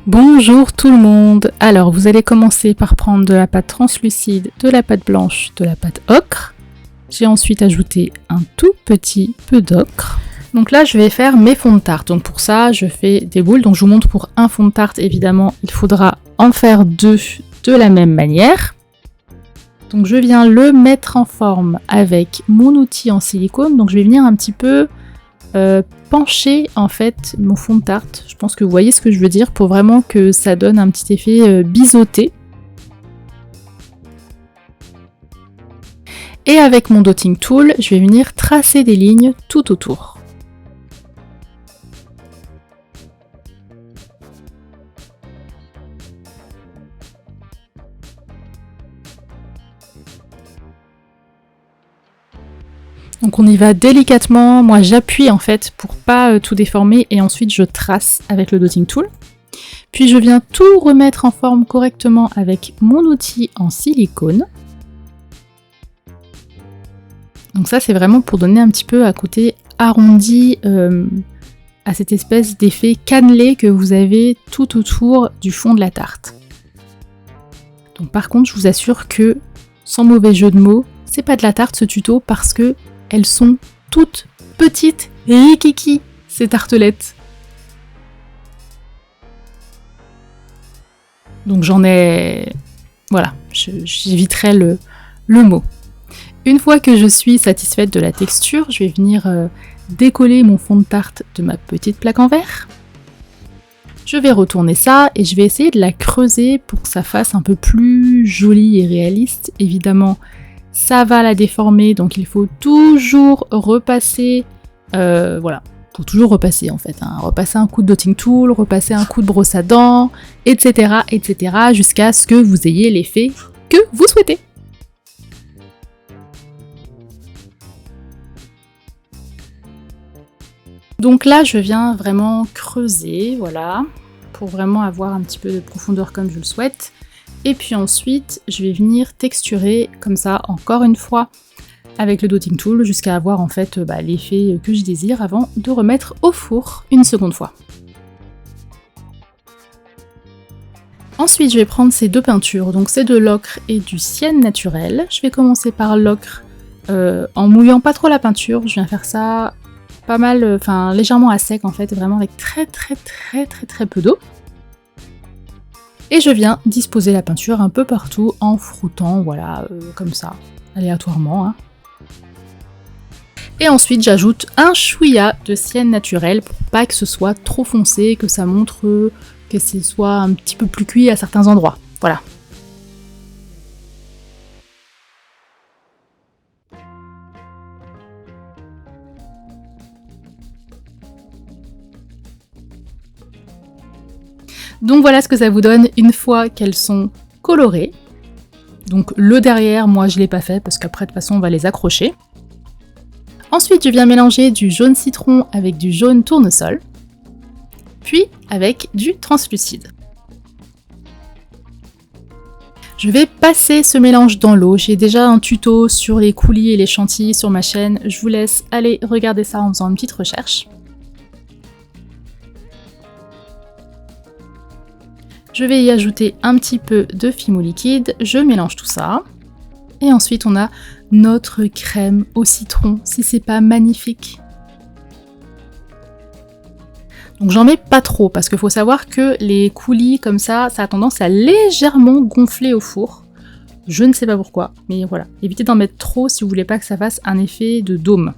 Bonjour tout le monde. Alors vous allez commencer par prendre de la pâte translucide, de la pâte blanche, de la pâte ocre. J'ai ensuite ajouté un tout petit peu d'ocre. Donc là je vais faire mes fonds de tarte. Donc pour ça je fais des boules. Donc je vous montre pour un fond de tarte évidemment il faudra en faire deux de la même manière. Donc je viens le mettre en forme avec mon outil en silicone. Donc je vais venir un petit peu pencher en fait mon fond de tarte. Je pense que vous voyez ce que je veux dire pour vraiment que ça donne un petit effet biseauté. Et avec mon dotting tool, je vais venir tracer des lignes tout autour. Donc on y va délicatement, moi j'appuie en fait pour pas tout déformer et ensuite je trace avec le dotting tool. Puis je viens tout remettre en forme correctement avec mon outil en silicone. Donc ça c'est vraiment pour donner un petit peu un côté arrondi à cette espèce d'effet cannelé que vous avez tout autour du fond de la tarte. Donc par contre je vous assure que, sans mauvais jeu de mots, c'est pas de la tarte ce tuto parce que elles sont toutes petites et rikiki, ces tartelettes. Donc j'en ai... Voilà, j'éviterai le mot. Une fois que je suis satisfaite de la texture, je vais venir décoller mon fond de tarte de ma petite plaque en verre. Je vais retourner ça et je vais essayer de la creuser pour que ça fasse un peu plus joli et réaliste. Évidemment, ça va la déformer, donc il faut toujours repasser, voilà, faut toujours repasser en fait, hein. Repasser un coup de dotting tool, repasser un coup de brosse à dents, etc., etc., jusqu'à ce que vous ayez l'effet que vous souhaitez. Donc là, je viens vraiment creuser, voilà, pour vraiment avoir un petit peu de profondeur comme je le souhaite. Et puis ensuite, je vais venir texturer comme ça, encore une fois, avec le dotting tool, jusqu'à avoir en fait l'effet que je désire avant de remettre au four une seconde fois. Ensuite, je vais prendre ces deux peintures, donc c'est de l'ocre et du sienne naturel. Je vais commencer par l'ocre en mouillant pas trop la peinture, je viens faire ça pas mal, enfin légèrement à sec en fait, vraiment avec très peu d'eau. Et je viens disposer la peinture un peu partout en frottant, voilà, comme ça, aléatoirement. Hein. Et ensuite, j'ajoute un chouïa de sienne naturelle pour pas que ce soit trop foncé, que ça montre que ce soit un petit peu plus cuit à certains endroits. Voilà. Donc voilà ce que ça vous donne une fois qu'elles sont colorées. Donc le derrière, moi je l'ai pas fait parce qu'après de toute façon on va les accrocher. Ensuite je viens mélanger du jaune citron avec du jaune tournesol, puis avec du translucide. Je vais passer ce mélange dans l'eau, j'ai déjà un tuto sur les coulis et les chantilly sur ma chaîne, je vous laisse aller regarder ça en faisant une petite recherche. Je vais y ajouter un petit peu de fimo liquide, je mélange tout ça. Et ensuite on a notre crème au citron, si c'est pas magnifique. Donc j'en mets pas trop, parce qu'il faut savoir que les coulis comme ça a tendance à légèrement gonfler au four. Je ne sais pas pourquoi, mais voilà. Évitez d'en mettre trop si vous voulez pas que ça fasse un effet de dôme.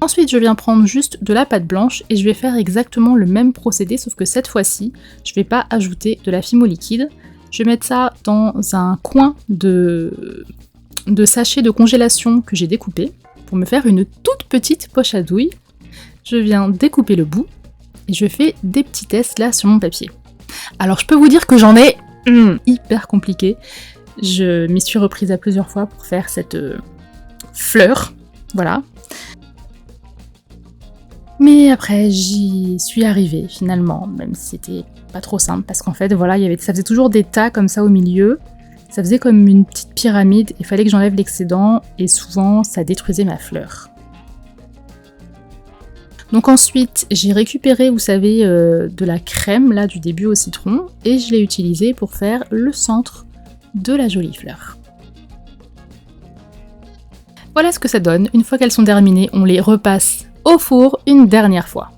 Ensuite, je viens prendre juste de la pâte blanche et je vais faire exactement le même procédé, sauf que cette fois-ci, je ne vais pas ajouter de la fimo liquide. Je vais mettre ça dans un coin de sachet de congélation que j'ai découpé pour me faire une toute petite poche à douille. Je viens découper le bout et je fais des petits tests là sur mon papier. Alors, je peux vous dire que j'en ai hyper compliqué. Je m'y suis reprise à plusieurs fois pour faire cette fleur. Voilà. Mais après, j'y suis arrivée finalement, même si c'était pas trop simple, parce qu'en fait, voilà, ça faisait toujours des tas comme ça au milieu, ça faisait comme une petite pyramide, il fallait que j'enlève l'excédent, et souvent, ça détruisait ma fleur. Donc ensuite, j'ai récupéré, vous savez, de la crème là du début au citron et je l'ai utilisée pour faire le centre de la jolie fleur. Voilà ce que ça donne. Une fois qu'elles sont terminées, on les repasse au four une dernière fois.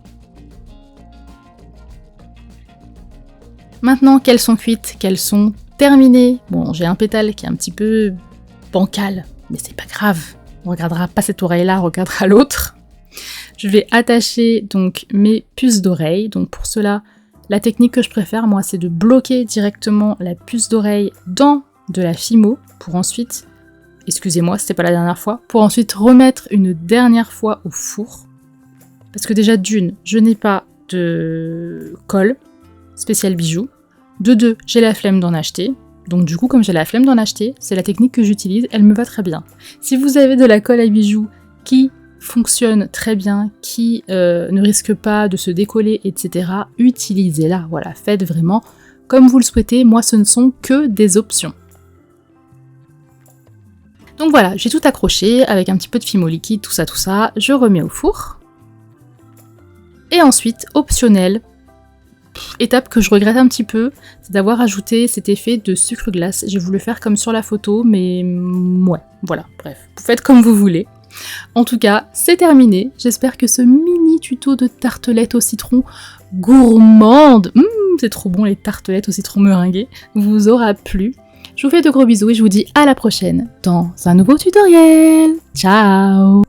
Maintenant qu'elles sont cuites, qu'elles sont terminées, bon, j'ai un pétale qui est un petit peu bancal, mais c'est pas grave. On regardera pas cette oreille-là, on regardera l'autre. Je vais attacher donc mes puces d'oreille. Donc pour cela, la technique que je préfère, moi, c'est de bloquer directement la puce d'oreille dans de la Fimo pour ensuite, excusez-moi, c'était pas la dernière fois, pour ensuite remettre une dernière fois au four. Parce que déjà d'une, je n'ai pas de colle spécial bijoux. De deux, j'ai la flemme d'en acheter. Donc du coup, comme j'ai la flemme d'en acheter, c'est la technique que j'utilise, elle me va très bien. Si vous avez de la colle à bijoux qui fonctionne très bien, qui ne risque pas de se décoller, etc., utilisez-la. Voilà, faites vraiment comme vous le souhaitez. Moi, ce ne sont que des options. Donc voilà, j'ai tout accroché avec un petit peu de Fimo liquide, tout ça, je remets au four. Et ensuite, optionnel, étape que je regrette un petit peu, c'est d'avoir ajouté cet effet de sucre glace. J'ai voulu faire comme sur la photo, mais ouais, voilà, bref, vous faites comme vous voulez. En tout cas, c'est terminé. J'espère que ce mini tuto de tartelettes au citron gourmande, c'est trop bon les tartelettes au citron meringuées, vous aura plu. Je vous fais de gros bisous et je vous dis à la prochaine dans un nouveau tutoriel. Ciao!